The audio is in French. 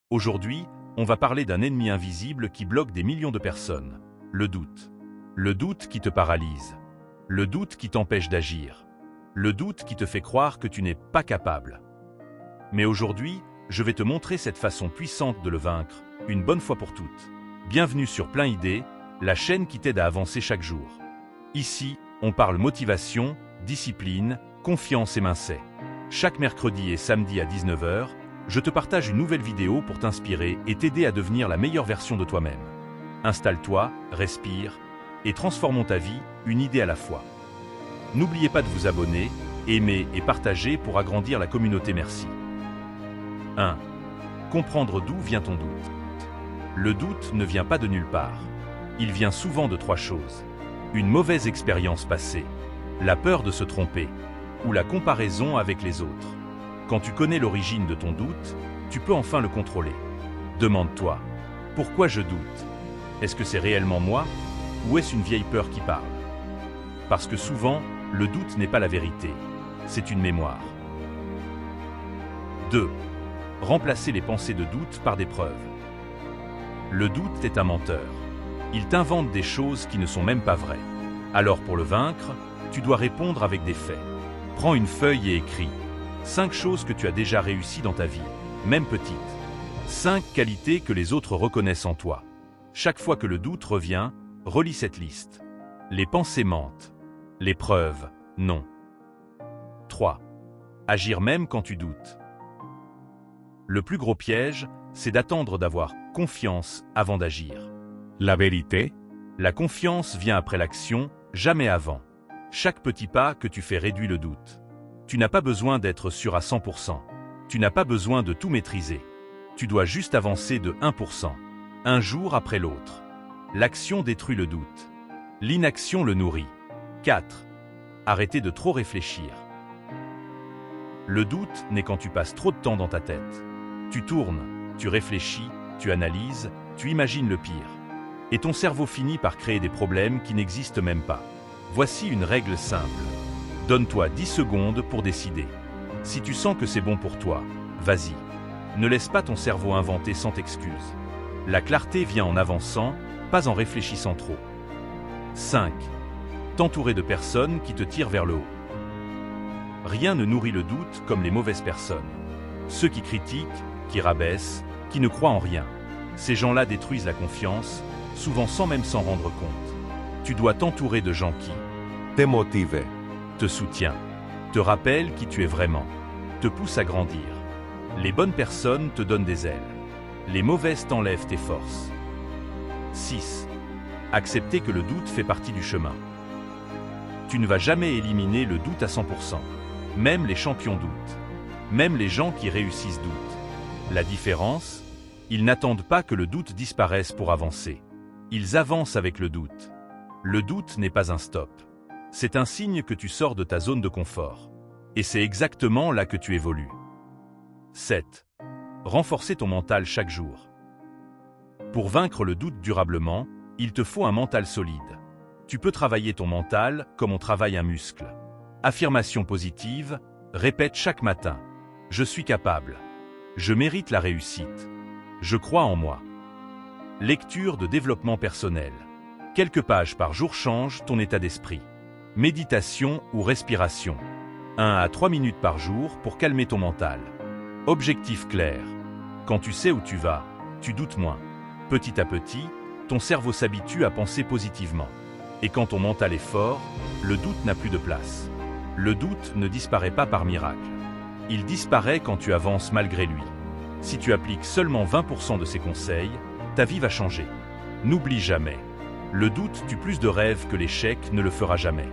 Aujourd'hui, on va parler d'un ennemi invisible qui bloque des millions de personnes. Le doute. Le doute qui te paralyse. Le doute qui t'empêche d'agir. Le doute qui te fait croire que tu n'es pas capable. Mais aujourd'hui, je vais te montrer cette façon puissante de le vaincre, une bonne fois pour toutes. Bienvenue sur Plein Idées, la chaîne qui t'aide à avancer chaque jour. Ici, on parle motivation, discipline, confiance et mindset. Chaque mercredi et samedi à 19 h, je te partage une nouvelle vidéo pour t'inspirer et t'aider à devenir la meilleure version de toi-même. Installe-toi, respire et transformons ta vie, une idée à la fois. N'oubliez pas de vous abonner, aimer et partager pour agrandir la communauté. Merci. 1. Comprendre d'où vient ton doute. Le doute ne vient pas de nulle part. Il vient souvent de 3 choses. Une mauvaise expérience passée, la peur de se tromper, ou la comparaison avec les autres. Quand tu connais l'origine de ton doute, tu peux enfin le contrôler. Demande-toi, pourquoi je doute? Est-ce que c'est réellement moi, ou est-ce une vieille peur qui parle? Parce que souvent, le doute n'est pas la vérité, c'est une mémoire. 2. Remplacer les pensées de doute par des preuves. Le doute est un menteur. Il t'invente des choses qui ne sont même pas vraies. Alors pour le vaincre, tu dois répondre avec des faits. Prends une feuille et écris 5 choses que tu as déjà réussies dans ta vie, même petites. 5 qualités que les autres reconnaissent en toi. Chaque fois que le doute revient, relis cette liste. Les pensées mentent. Les preuves, non. 3. Agir même quand tu doutes. Le plus gros piège, c'est d'attendre d'avoir confiance avant d'agir. La vérité? La confiance vient après l'action, jamais avant. Chaque petit pas que tu fais réduit le doute. Tu n'as pas besoin d'être sûr à 100%. Tu n'as pas besoin de tout maîtriser. Tu dois juste avancer de 1%, un jour après l'autre. L'action détruit le doute. L'inaction le nourrit. 4. Arrêtez de trop réfléchir. Le doute naît quand tu passes trop de temps dans ta tête. Tu tournes, tu réfléchis, tu analyses, tu imagines le pire. Et ton cerveau finit par créer des problèmes qui n'existent même pas. Voici une règle simple. Donne-toi 10 secondes pour décider. Si tu sens que c'est bon pour toi, vas-y. Ne laisse pas ton cerveau inventer sans excuse. La clarté vient en avançant, pas en réfléchissant trop. 5. T'entourer de personnes qui te tirent vers le haut. Rien ne nourrit le doute comme les mauvaises personnes. Ceux qui critiquent, qui rabaissent, qui ne croient en rien. Ces gens-là détruisent la confiance, souvent sans même s'en rendre compte. Tu dois t'entourer de gens qui Te motive. te soutiennent, te rappellent qui tu es vraiment, te poussent à grandir. Les bonnes personnes te donnent des ailes. Les mauvaises t'enlèvent tes forces. 6. Accepter que le doute fait partie du chemin. Tu ne vas jamais éliminer le doute à 100%. Même les champions doutent. Même les gens qui réussissent doutent. La différence, ils n'attendent pas que le doute disparaisse pour avancer. Ils avancent avec le doute. Le doute n'est pas un stop. C'est un signe que tu sors de ta zone de confort. Et c'est exactement là que tu évolues. 7. Renforcer ton mental chaque jour. Pour vaincre le doute durablement, il te faut un mental solide. Tu peux travailler ton mental comme on travaille un muscle. Affirmation positive, répète chaque matin. Je suis capable. Je mérite la réussite. Je crois en moi. Lecture de développement personnel. Quelques pages par jour changent ton état d'esprit. Méditation ou respiration. 1 à 3 minutes par jour pour calmer ton mental. Objectif clair. Quand tu sais où tu vas, tu doutes moins. Petit à petit, ton cerveau s'habitue à penser positivement. Et quand ton mental est fort, le doute n'a plus de place. Le doute ne disparaît pas par miracle. Il disparaît quand tu avances malgré lui. Si tu appliques seulement 20% de ses conseils, ta vie va changer. N'oublie jamais. Le doute tue plus de rêves que l'échec ne le fera jamais.